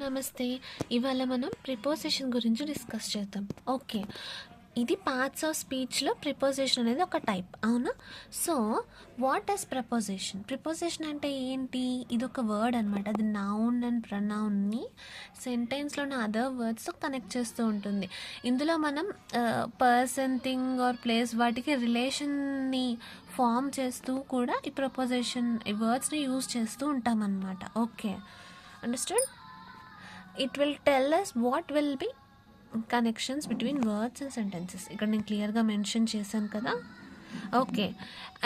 నమస్తే. ఇవాళ మనం ప్రిపోజిషన్ గురించి డిస్కస్ చేద్దాం. ఓకే, ఇది పార్ట్స్ ఆఫ్ స్పీచ్లో ప్రిపోజిషన్ అనేది ఒక టైప్, అవునా? So what is proposition? Preposition అంటే ఏంటి? ఇది ఒక వర్డ్ అనమాట. అది నౌన్ అండ్ ప్రొనౌన్ని సెంటెన్స్లోని అదర్ వర్డ్స్తో కనెక్ట్ చేస్తూ ఉంటుంది. ఇందులో మనం పర్సన్, థింగ్ ఆర్ ప్లేస్ వాటికి రిలేషన్ని ఫామ్ చేస్తూ కూడా ఈ ప్రపోజిషన్ ఈ వర్డ్స్ని యూజ్ చేస్తూ ఉంటాం అన్నమాట. Okay, understand? It will tell us what will be connections between words and sentences. ఇక్కడ నేను క్లియర్గా మెన్షన్ చేశాను కదా. ఓకే,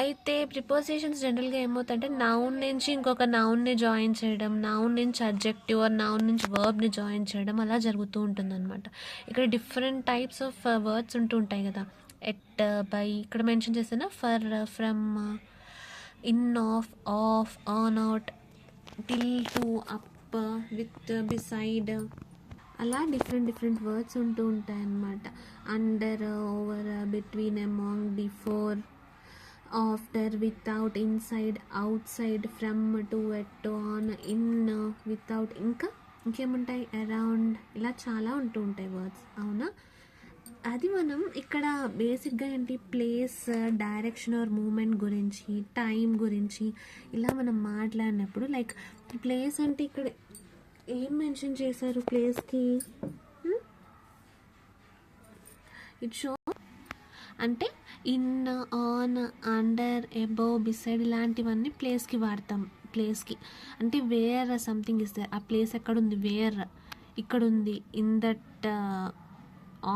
అయితే ప్రిపోజిషన్స్ జనరల్గా ఏమవుతాయంటే నౌన్ నుంచి ఇంకొక నౌన్ని జాయిన్ చేయడం, నౌన్ నుంచి అడ్జెక్టివ్ ఆర్ నౌన్ నుంచి వర్బ్ని జాయిన్ చేయడం అలా జరుగుతూ ఉంటుందన్నమాట. ఇక్కడ డిఫరెంట్ టైప్స్ ఆఫ్ వర్డ్స్ ఉంటూ ఉంటాయి కదా. ఎట్, బై, ఇక్కడ మెన్షన్ చేసిన for, from, in, of, on, out, till, to, up, with, beside, అలా డిఫరెంట్ వర్డ్స్ ఉంటూ ఉంటాయి అన్నమాట. Under, over, between, among, before, after, without, inside, outside, from, to, at, on, in, without, ఇంకేముంటాయి, around, ఇలా చాలా ఉంటూ ఉంటాయి వర్డ్స్, అవునా? అది మనం ఇక్కడ బేసిక్గా ఏంటి, ప్లేస్, డైరెక్షన్ ఆర్ మూమెంట్ గురించి, టైం గురించి ఇలా మనం మాట్లాడినప్పుడు లైక్ ప్లేస్ అంటే ఇక్కడ ఏం మెన్షన్ చేశారు ప్లేస్కి? ఇట్ షో అంటే in, on, under, above, beside ఇలాంటివన్నీ ప్లేస్కి వాడతాం. ప్లేస్కి అంటే వేర్ సంథింగ్ ఇస్ దేర్, ఆ ప్లేస్ ఎక్కడుంది, వేర్ ఇక్కడుంది, ఇన్ దట్,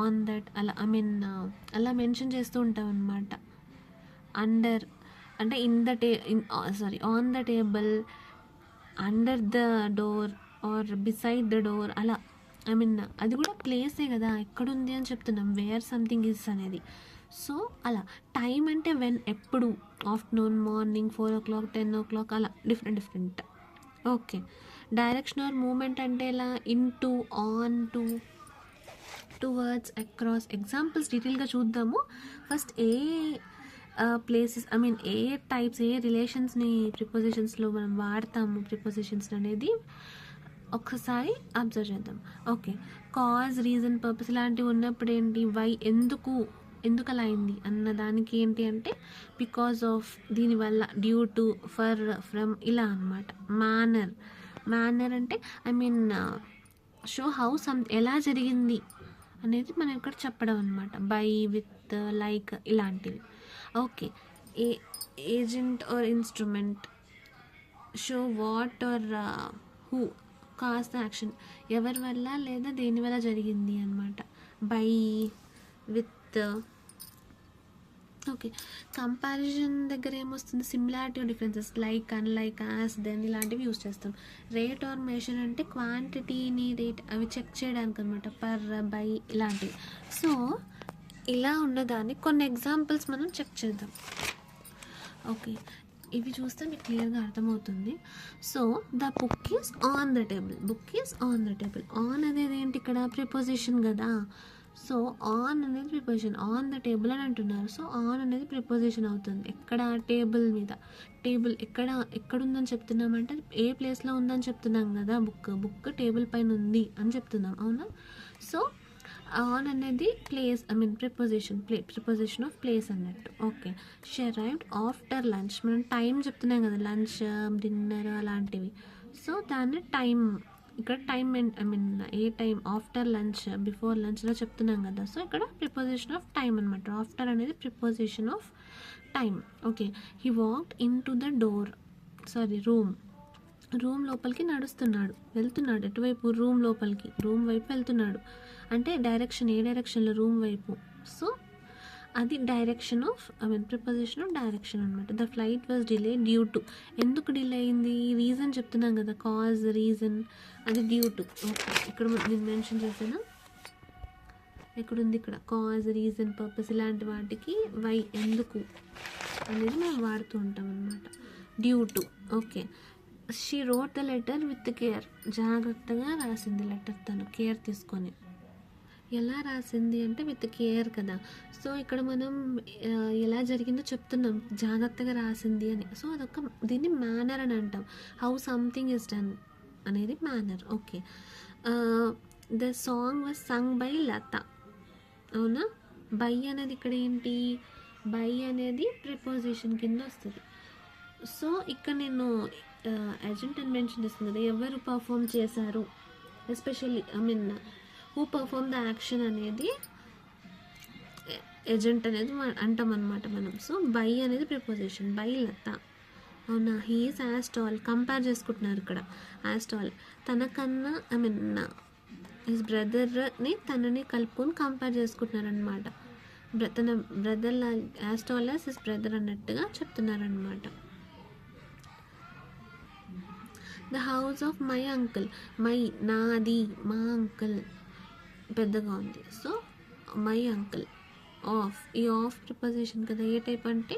ఆన్ దట్, అలా అలా మెన్షన్ చేస్తూ ఉంటాం అన్నమాట. అండర్ అంటే in the on the table, under the door or beside the door, అలా అది కూడా ప్లేసే కదా, ఎక్కడుంది అని చెప్తున్నాం, వేర్ సంథింగ్ ఇస్ అనేది. సో అలా టైం అంటే వెన్, ఎప్పుడు, ఆఫ్టర్నూన్, మార్నింగ్, 4 o'clock, 10 o'clock, అలా different. Okay, direction or movement అంటే ఇలా into, onto, towards, across. Examples డీటెయిల్గా చూద్దాము. ఫస్ట్ ఏ ప్లేసెస్ ఏ టైప్స్, ఏ రిలేషన్స్ని ప్రిపోజిషన్స్లో మనం వాడతాము ప్రిపోజిషన్స్ అనేది ఒకసారి అబ్జర్వ్ చేద్దాం. ఓకే, కాజ్, రీజన్, పర్పస్ ఇలాంటివి ఉన్నప్పుడు ఏంటి, వై, ఎందుకు అలా అయింది అన్న దానికి ఏంటి అంటే బికాజ్ ఆఫ్, దీనివల్ల, డ్యూ టు, ఫర్, ఫ్రమ్, ఇలా అనమాట. మేనర్ అంటే షో హౌ ఎలా జరిగింది అనేది మనం ఇక్కడ చెప్పడం అనమాట. బై, విత్, లైక్ ఇలాంటివి. Okay, agent or instrument, show what or who cause the action, ఎవరి వల్ల లేదా దేని వల్ల జరిగింది అనమాట. By, with. ఓకే, కంపారిజన్ దగ్గర ఏమొస్తుంది, similarity or differences, like, unlike, as, than ఇలాంటివి యూస్ చేస్తాం. రేట్ ఆర్ మెషర్ అంటే క్వాంటిటీని, రేట్ అవి చెక్ చేయడానికి అనమాట. పర్, బై ఇలాంటివి. సో ఇలా ఉన్నదాన్ని కొన్ని ఎగ్జాంపుల్స్ మనం చెక్ చేద్దాం. ఓకే, ఇవి చూస్తే మీకు క్లియర్గా అర్థమవుతుంది. So the book is on the table. On అనేది ఏంటి ఇక్కడ, ప్రిపోజిషన్ కదా. సో ఆన్ అనేది ప్రిపోజిషన్, ఆన్ ద టేబుల్ అని అంటున్నారు. సో ఆన్ అనేది ప్రిపోజిషన్ అవుతుంది. ఎక్కడ, టేబుల్ మీద. టేబుల్ ఎక్కడుందని చెప్తున్నామంటే ఏ ప్లేస్లో ఉందని చెప్తున్నాం కదా. బుక్ టేబుల్ పైన ఉంది అని చెప్తున్నాం, అవునా? సో ఆన్ అనేది ప్లేస్, ప్రిపోజిషన్ ఆఫ్ ప్లేస్ అన్నట్టు. Okay, she arrived after lunch. మనం టైం చెప్తున్నాం కదా, లంచ్, డిన్నర్ అలాంటివి. సో దాన్ని టైం, ఇక్కడ టైం ఏ టైం, ఆఫ్టర్ లంచ్, బిఫోర్ లంచ్లో చెప్తున్నాం కదా. సో ఇక్కడ ప్రిపోజిషన్ ఆఫ్ టైం అనమాట. ఆఫ్టర్ అనేది preposition of time. Okay, he walked into the room లోపలికి వెళ్తున్నాడు. ఎటువైపు, రూమ్ లోపలికి, రూమ్ వైపు వెళ్తున్నాడు. అంటే డైరెక్షన్, ఏ డైరెక్షన్లో, రూమ్ వైపు. సో అది direction of preposition of direction అనమాట. The flight was delay due to, ఎందుకు డిలే అయింది, రీజన్ చెప్తున్నాం కదా, కాజ్, రీజన్, అది డ్యూ టు. ఓకే, ఇక్కడ నేను మెన్షన్ చేశాను, ఎక్కడుంది, ఇక్కడ కాజ్, రీజన్, పర్పస్ ఇలాంటి వాటికి వై, ఎందుకు అనేది మనం వాడుతూ ఉంటాం అనమాట. Due to. Okay, she wrote the letter with care, జాగ్రత్తగా రాసింది లెటర్, తను కేర్ తీసుకొని. ఎలా రాసింది అంటే విత్ కేర్ కదా. సో ఇక్కడ మనం ఎలా జరిగిందో చెప్తున్నాం, జాగ్రత్తగా రాసింది అని. సో దీన్ని మేనర్ అని అంటాం. హౌ సంథింగ్ ఇస్ డన్, అనేది manner. Okay, the song was sung by Lata. అవునా? బై అనేది ఇక్కడ ఏంటి? బై అనేది ప్రిపోజిషన్ కింద వస్తుంది. సో ఇక్కడ నేను ఏజెంట్ అని మెన్షన్ చేస్తుంది కదా, ఎవరు పర్ఫామ్ చేశారు, especially who perform the action అనేది ఏజెంట్ అనేది అంటాం అనమాట మనం. సో బై అనేది ప్రిపోజిషన్, బై లత. అవునా? హీఈస్ యాజ్ టాల్, కంపేర్ చేసుకుంటున్నారు ఇక్కడ. యాజ్ టాల్, తనకన్నా హిస్ బ్రదర్ని తనని కలుపుకొని కంపేర్ చేసుకుంటున్నారు అనమాట. తన brother as tall as his brother అన్నట్టుగా చెప్తున్నారనమాట. The house of my uncle, my నాది, మా అంకుల్ పెద్దగా ఉంది. సో మై అంకుల్, ఆఫ్, ఈ ఆఫ్ ప్రిపోజిషన్ కదా. ఏ టైప్ అంటే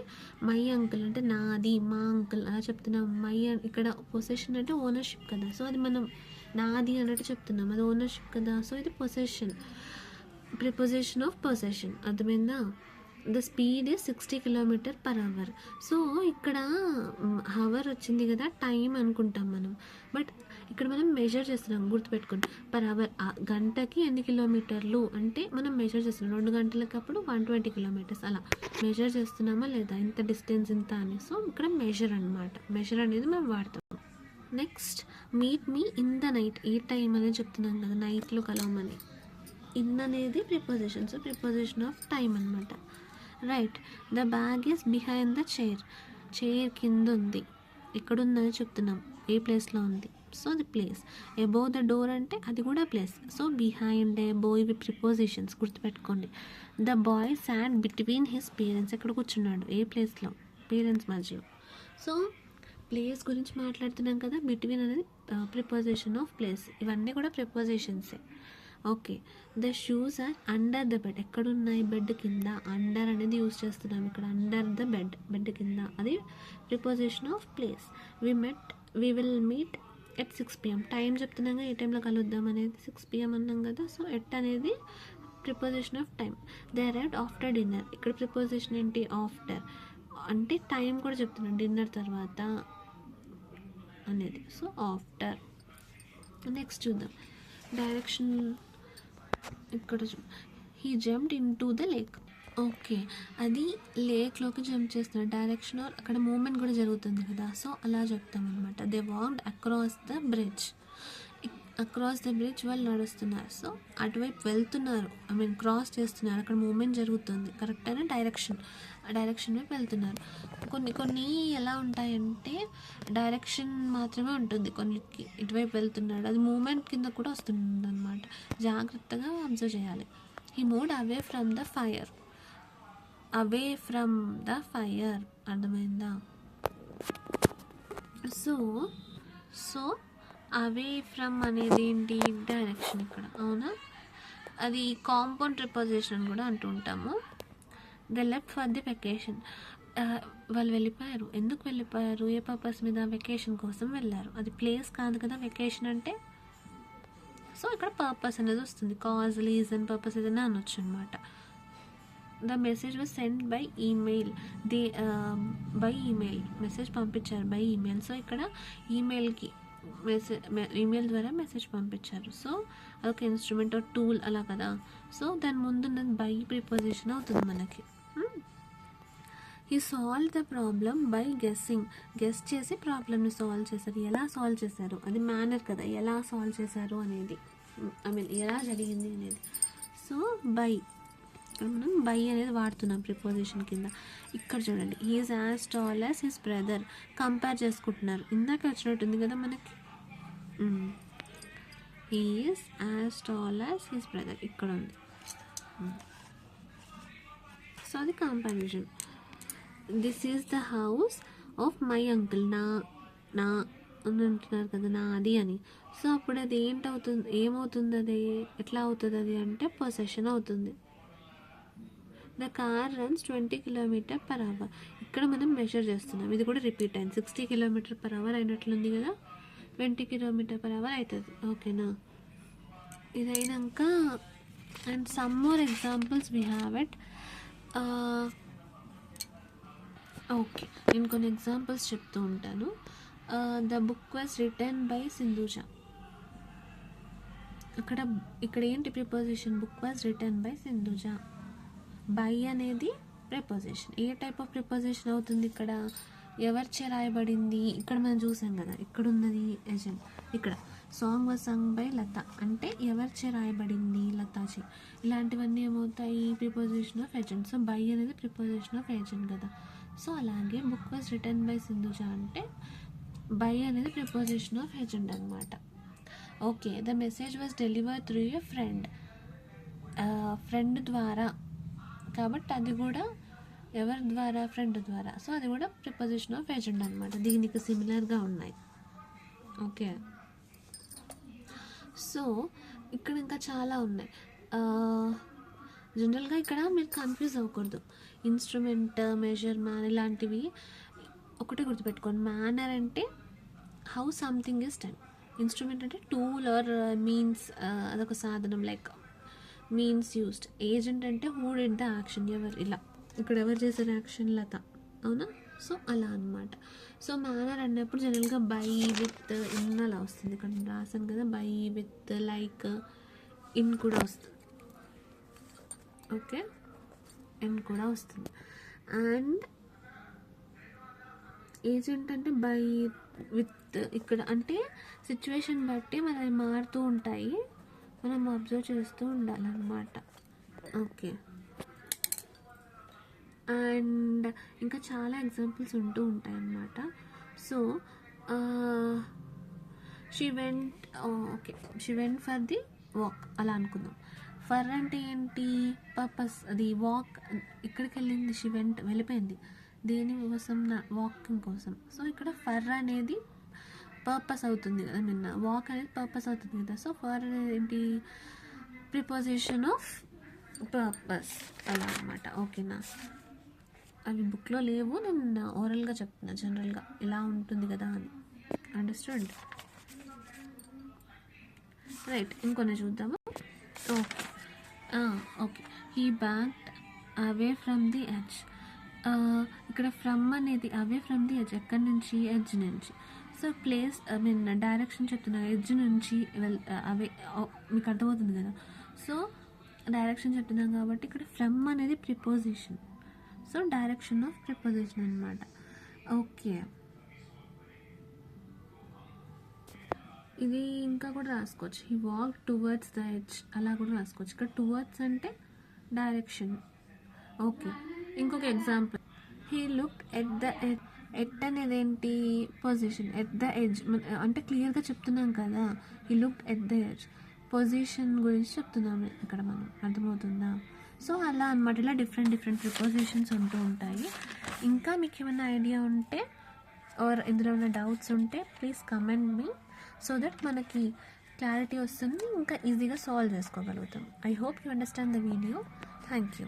మై అంకుల్ అంటే నాది, మా అంకుల్ అలా చెప్తున్నాం. మై ఇక్కడ పొసెషన్ అంటే ఓనర్షిప్ కదా. సో అది మనం నాది అన్నట్టు చెప్తున్నాం, అది ఓనర్షిప్ కదా. సో ఇది పొసెషన్, ప్రిపోజిషన్ ఆఫ్ పొసెషన్. అర్థమైందా? The speed is 60 km/h. So ఇక్కడ హవర్ వచ్చింది కదా, టైం అనుకుంటాం మనం. బట్ ఇక్కడ మనం మెజర్ చేస్తున్నాం, గుర్తుపెట్టుకోండి. పర్ అవర్, గంటకి ఎన్ని కిలోమీటర్లు అంటే మనం మెజర్ చేస్తున్నాం. 2 గంటలకి అప్పుడు 120 km అలా మెజర్ చేస్తున్నామా లేదా, ఇంత డిస్టెన్స్ ఇంత అని. సో ఇక్కడ మెజర్ అనమాట, మెజర్ అనేది మనం వాడతాం. Next, meet me in the night. ఏ టైం అనేది చెప్తున్నాం కదా, నైట్లో కలవమని. ఇన్ అనేది preposition, so preposition of time అనమాట. Right, the bag is behind the chair. Chair కింద ఉంది, ఎక్కడుందని చెప్తున్నాం, ఏ ప్లేస్లో ఉంది. So the place. Above the door అంటే అది కూడా ప్లేస్. సో బిహైండ్, అబోవ్ ఇవి ప్రిపోజిషన్స్, గుర్తుపెట్టుకోండి. The boy sat between his parents. ఎక్కడ కూర్చున్నాడు, ఏ ప్లేస్లో, పేరెంట్స్ మధ్యలో. సో ప్లేస్ గురించి మాట్లాడుతున్నాం కదా, బిట్వీన్ అనేది ప్రిపోజిషన్ ఆఫ్ ప్లేస్. ఇవన్నీ కూడా ప్రిపోజిషన్సే. Okay, the shoes are under the bed. ఎక్కడున్నాయి, బెడ్ కింద. అండర్ అనేది యూజ్ చేస్తున్నాం ఇక్కడ, అండర్ ద బెడ్, బెడ్ కింద. అది preposition of place. We will meet at 6 PM. Time చెప్తున్నాగా, ఏ టైంలో కలుద్దాం అనేది 6 PM అన్నాం కదా. సో ఎట్ అనేది preposition of time. They arrived after dinner. ఇక్కడ ప్రిపోజిషన్ ఏంటి, ఆఫ్టర్ అంటే టైం కూడా చెప్తున్నాం, డిన్నర్ తర్వాత అనేది. So after. నెక్స్ట్ చూద్దాం, డైరెక్షన్. ఇక్కడ he jumped into the lake. Okay, అది లేక్లోకి జంప్ చేస్తున్నారు. డైరెక్షన్ అక్కడ మూమెంట్ కూడా జరుగుతుంది కదా. సో అలా చెప్తాం అనమాట. They walked across the bridge. Across the bridge వాళ్ళు నడుస్తున్నారు. సో అటువైపు వెళ్తున్నారు, క్రాస్ చేస్తున్నారు, అక్కడ మూమెంట్ జరుగుతుంది. కరెక్ట్ అయిన డైరెక్షన్, ఆ డైరెక్షన్ వైపు వెళ్తున్నారు. కొన్ని ఎలా ఉంటాయంటే డైరెక్షన్ మాత్రమే ఉంటుంది, కొన్నిటికి ఇటువైపు వెళ్తున్నాడు, అది మూమెంట్ కింద కూడా వస్తుంది అనమాట. జాగ్రత్తగా అబ్జర్వ్ చేయాలి. He moved away from the fire. Away from the fire, అర్థమైందా? సో అవే ఫ్రమ్ అనేది ఏంటి, డైరెక్షన్ ఇక్కడ. అవునా? అది కాంపౌండ్ ప్రిపోజిషన్ కూడా అంటూ ఉంటాము. The left for the vacation. వాళ్ళు వెళ్ళిపోయారు. ఎందుకు వెళ్ళిపోయారు, ఏ పర్పస్ మీద, వెకేషన్ కోసం వెళ్ళారు. అది ప్లేస్ కాదు కదా వెకేషన్ అంటే. సో ఇక్కడ పర్పస్ అనేది వస్తుంది, కాజ్, రీజన్, పర్పస్ ఏదైనా అనొచ్చు అనమాట. The message was send by email. By email, message పంపించారు బై ఈమెయిల్. సో ఇక్కడ ఈమెయిల్కి ఈమెయిల్ ద్వారా మెసేజ్ పంపించారు. సో అదొక ఇన్స్ట్రుమెంట్, టూల్ అలా కదా. సో దాని ముందున్నది బై ప్రిపోజిషన్ అవుతుంది మనకి. He solve the problem by guessing. Guess చేసి ప్రాబ్లమ్ని సాల్వ్ చేశారు. ఎలా సాల్వ్ చేశారు, అది మేనర్ కదా, ఎలా సాల్వ్ చేశారు అనేది, ఎలా జరిగింది అనేది. సో బై, ఇక్కడ మనం బై అనేది వాడుతున్నాం ప్రిపోజిషన్ కింద. ఇక్కడ చూడండి, he's as tall as his brother. Compare చేసుకుంటున్నారు, ఇందాక వచ్చినట్టుంది కదా మనకి. He's as tall as his brother ఇక్కడ ఉంది. సో అది comparison. This is the house of my uncle. నా అని అంటున్నారు కదా, నాది అని. సో అప్పుడు అది ఏమవుతుంది, అది ఎట్లా అవుతుంది అది అంటే పొసెషన్ అవుతుంది. The car runs 20 km/h. ఇక్కడ మనం మెజర్ చేస్తున్నాం, ఇది కూడా రిపీట్ అయింది. 60 km/h అయినట్లుంది కదా, 20 km/h అవుతుంది. ఓకేనా? ఇదైనాక and some more examples we have it. Okay, నేను కొన్ని ఎగ్జాంపుల్స్ చెప్తూ ఉంటాను. The book was return by Sindhuja. ఇక్కడ ఏంటి preposition? Book was return by Sindhuja. By అనేది ప్రిపోజిషన్. ఏ టైప్ ఆఫ్ ప్రిపోజిషన్ అవుతుంది ఇక్కడ? ఎవరిచే రాయబడింది? ఇక్కడ మనం చూసాం కదా, ఇక్కడ ఉన్నది ఏజెంట్. ఇక్కడ సాంగ్ వాజ్ సంగ్ బై లత అంటే ఎవరిచే రాయబడింది? లతాచే. ఇలాంటివన్నీ ఏమవుతాయి? Preposition of agent. So by అనేది ప్రిపోజిషన్ ఆఫ్ ఏజెంట్ కదా. సో అలాగే book was return by Sindhuja అంటే బై అనేది ప్రిపోజిషన్ ఆఫ్ ఏజెంట్ అనమాట. Okay, the message was deliver through a friend. Friend ద్వారా కాబట్టి అది కూడా ఎవరి ద్వారా? ఫ్రెండ్ ద్వారా. సో అది కూడా ప్రిపోజిషన్ ఆఫ్ ఏజెంట్ అనమాట. దీనికి సిమిలర్గా ఉన్నాయి. ఓకే, సో ఇక్కడ ఇంకా చాలా ఉన్నాయి. జనరల్గా ఇక్కడ మీరు కన్ఫ్యూజ్ అవ్వకూడదు. ఇన్స్ట్రుమెంట్, మెజర్, మ్యాన్ ఇలాంటివి ఒకటే గుర్తుపెట్టుకోండి. మేనర్ అంటే how something is done. Instrument అంటే టూల్ ఆర్ మీన్స్, అదొక సాధనం లైక్ మీన్స్ యూస్డ్. ఏజెంట్ అంటే హూ డిడ్ ద యాక్షన్, ఎవరు. ఇలా ఇక్కడ ఎవరు చేసిన యాక్షన్? లత. అవునా? సో అలా అనమాట. సో మేనర్ అన్నప్పుడు జనరల్గా బై విత్ ఇన్ అలా వస్తుంది. ఇక్కడ రాసాను కదా, బై విత్ లైక్ ఇన్ కూడా వస్తుంది. ఓకే, ఇన్ కూడా వస్తుంది. అండ్ ఏజెంట్ అంటే బై విత్. ఇక్కడ అంటే సిచ్యువేషన్ బట్టి మనవి మారుతూ ఉంటాయి, మనం అబ్జర్వ్ చేస్తూ ఉండాలన్నమాట. ఓకే, అండ్ ఇంకా చాలా ఎగ్జాంపుల్స్ ఉంటూ ఉంటాయి అన్నమాట. So she went for the walk అలా అనుకుందాం. ఫర్ అంటే ఏంటి? పర్పస్. అది వాక్ ఇక్కడికి వెళ్ళింది, షీ వెంట్ వెళ్ళిపోయింది. దేని కోసం? వాకింగ్ కోసం. సో ఇక్కడ ఫర్ అనేది పర్పస్ అవుతుంది కదా, నిన్న వాక్ అనేది పర్పస్ అవుతుంది కదా. సో ఫర్ అనేది ఏంటి? ప్రిపోజిషన్ ఆఫ్ పర్పస్ అలా అనమాట. ఓకేనా? అవి బుక్లో లేవు, నేను ఓరల్గా చెప్తున్నా. జనరల్గా ఇలా ఉంటుంది కదా అని. అండర్స్టాండ్? రైట్, ఇంకొన్ని చూద్దాము. Okay, he backed away from the edge. ఇక్కడ ఫ్రమ్ అనేది అవే ఫ్రమ్ ది ఎడ్జ్. ఎక్కడి నుంచి? ఎడ్జ్ నుంచి. సో ప్లేస్ డైరెక్షన్ చెప్తున్నా. ఎడ్జ్ నుంచి అవే, మీకు అర్థమవుతుంది కదా. సో డైరెక్షన్ చెప్తున్నాం కాబట్టి ఇక్కడ ఫ్రమ్ అనేది preposition. So direction of preposition అనమాట. ఓకే, ఇది ఇంకా కూడా రాసుకోవచ్చు. He walk towards the edge అలా కూడా రాసుకోవచ్చు. ఇక్కడ టువర్డ్స్ అంటే డైరెక్షన్. ఓకే, ఇంకొక example. He looked at the edge. At అనేది ఏంటి? పొజిషన్. ఎట్ ద ఎడ్జ్ అంటే క్లియర్గా చెప్తున్నాం కదా, he looked at the edge. Position గురించి చెప్తున్నాము ఇక్కడ మనం. అర్థమవుతుందా? సో అలా అనమాట. ఇలా డిఫరెంట్ ప్రిపోజిషన్స్ ఉంటూ ఉంటాయి. ఇంకా మీకు ఏమైనా ఐడియా ఉంటే ఆర్ ఇందులో ఉన్న డౌట్స్ ఉంటే please comment me, so that మనకి క్లారిటీ వస్తుంది, ఇంకా ఈజీగా సాల్వ్ చేసుకోగలుగుతాం. I hope you understand the video. Thank you.